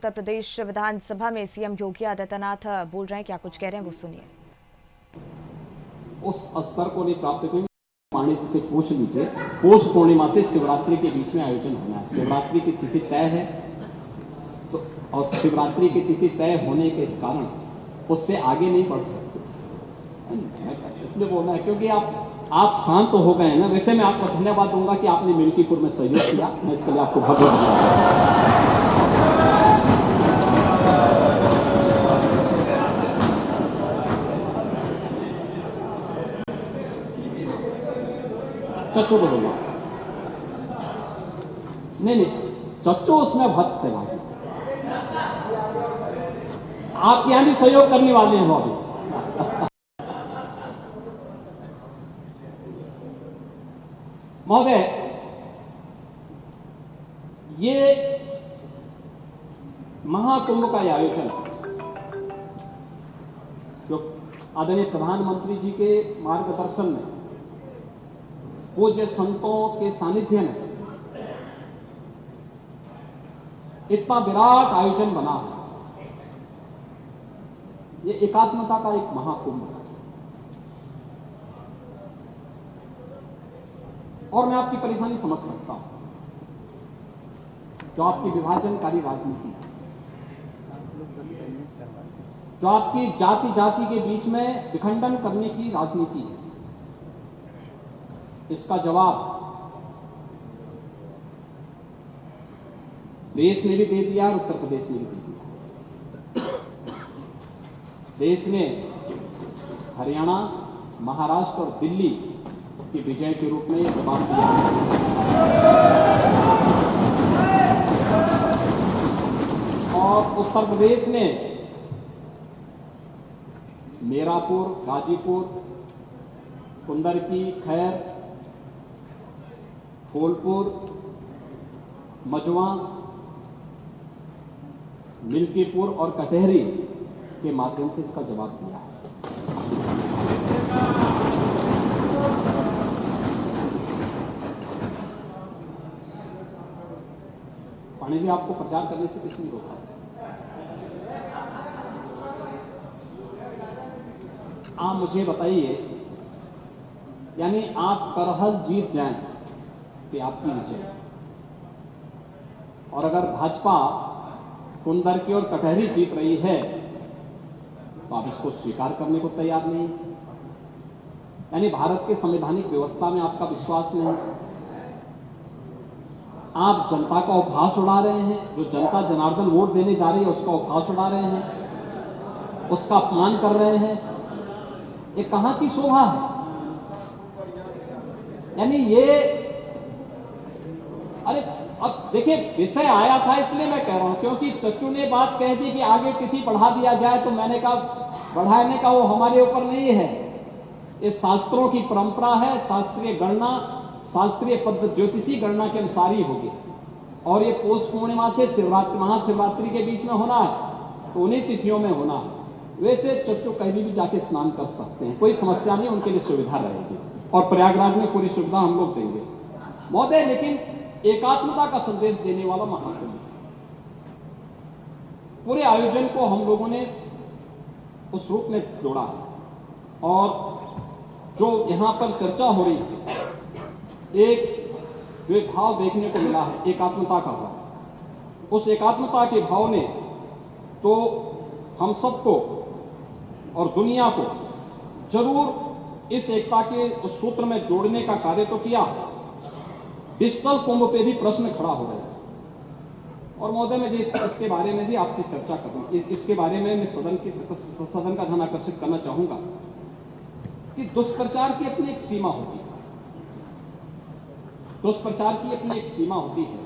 उत्तर प्रदेश विधानसभा में सीएम योगी आदित्यनाथ बोल रहे हैं। क्या कुछ कह रहे हैं वो सुनिए। उस स्तर को नहीं प्राप्त करेंगे, पांडे जी से पूछ लीजिए। पौष पूर्णिमा से शिवरात्रि के बीच में आयोजन होना है। शिवरात्रि की तिथि तय है तो, और शिवरात्रि की तिथि तय होने के कारण उससे आगे नहीं बढ़ सकते, इसलिए बोलना है। क्योंकि आप शांत तो हो गए हैं ना। वैसे मैं आपको धन्यवाद दूंगा कि आपने मिल्कीपुर में सहयोग किया, मैं इसके लिए आपको बहुत बहुत धन्यवाद। चच्चू बोलूंगा, नहीं, चच्चू उसमें भक्त से भागी। आप यहां भी सहयोग करने वाले हैं अभी। महोदय, ये महाकुंभ का आयोजन जो आदरणीय प्रधानमंत्री जी के मार्गदर्शन में, पूज्य संतों के सानिध्य में इतना विराट आयोजन बना है। ये एकात्मता का एक महाकुंभ है। और मैं आपकी परेशानी समझ सकता हूं, जो आपकी विभाजनकारी राजनीति है, जो आपकी जाति जाति के बीच में विखंडन करने की राजनीति है, इसका जवाब देश ने भी दे दिया और उत्तर प्रदेश ने भी दे दिया। देश ने हरियाणा, महाराष्ट्र और दिल्ली की विजय के रूप में यह जवाब दिया। और उत्तर प्रदेश ने मीरापुर, गाजीपुर, कुंदरकी, खैर, फूलपुर, मजवा, मिल्कीपुर और कटहरी के माध्यम से इसका जवाब दिया है। पांडे जी, आपको प्रचार करने से किसने रोका? आप मुझे बताइए, यानी आप करहल जीत जाएं कि आपकी विजय, और अगर भाजपा कुंदरकी और कटहरी जीत रही है तो आप इसको स्वीकार करने को तैयार नहीं। यानी भारत के संवैधानिक व्यवस्था में आपका विश्वास नहीं। आप जनता का उपहास उड़ा रहे हैं। जो जनता जनार्दन वोट देने जा रही है उसका उपहास उड़ा रहे हैं, उसका अपमान कर रहे हैं। ये कहां की शोभा है? यानी ये, अरे अब देखिए, विषय आया था इसलिए मैं कह रहा हूं, क्योंकि चच्चू ने बात कह दी कि आगे तिथि बढ़ा दिया जाए, तो मैंने कहा बढ़ाने का वो हमारे ऊपर नहीं है। ये शास्त्रों की परंपरा है। शास्त्रीय गणना, शास्त्रीय पद्धति, ज्योतिषी गणना के अनुसार ही होगी। और ये पौष पूर्णिमा से शिवरात्रि, महाशिवरात्रि के बीच में होना है, तो उन्हीं तिथियों में होना है। वैसे चच्चू कहीं भी जाके स्नान कर सकते हैं, कोई समस्या नहीं, उनके लिए सुविधा रहेगी। और प्रयागराज में पूरी सुविधा हम लोग देंगे महोदय। लेकिन एकात्मता का संदेश देने वाला महाकुंभ, पूरे आयोजन को हम लोगों ने उस रूप में जोड़ा है। और जो यहां पर चर्चा हो रही है, एक जो भाव देखने को मिला है, एकात्मता का भाव, उस एकात्मता के भाव ने तो हम सबको और दुनिया को जरूर इस एकता के उस सूत्र में जोड़ने का कार्य तो किया। डिजिटल कुंभ पे भी प्रश्न खड़ा हो रहा है। और महोदय, मैं इसके बारे में भी आपसे चर्चा करूं, इसके बारे में मैं सदन का ध्यान आकर्षित करना चाहूंगा कि दुष्प्रचार की अपनी एक सीमा होती है। दुष्प्रचार की अपनी एक सीमा होती है।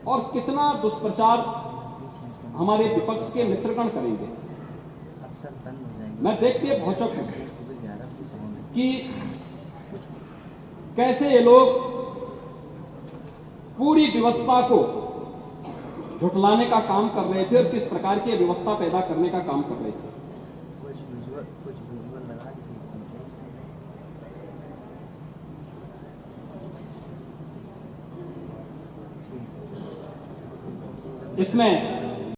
और कितना दुष्प्रचार हमारे विपक्ष के मित्रगण करेंगे। मैं देख के भौचक हूं कि कैसे ये लोग पूरी व्यवस्था को झुठलाने का काम कर रहे थे और किस प्रकार की व्यवस्था पैदा करने का काम कर रहे थे। इसमें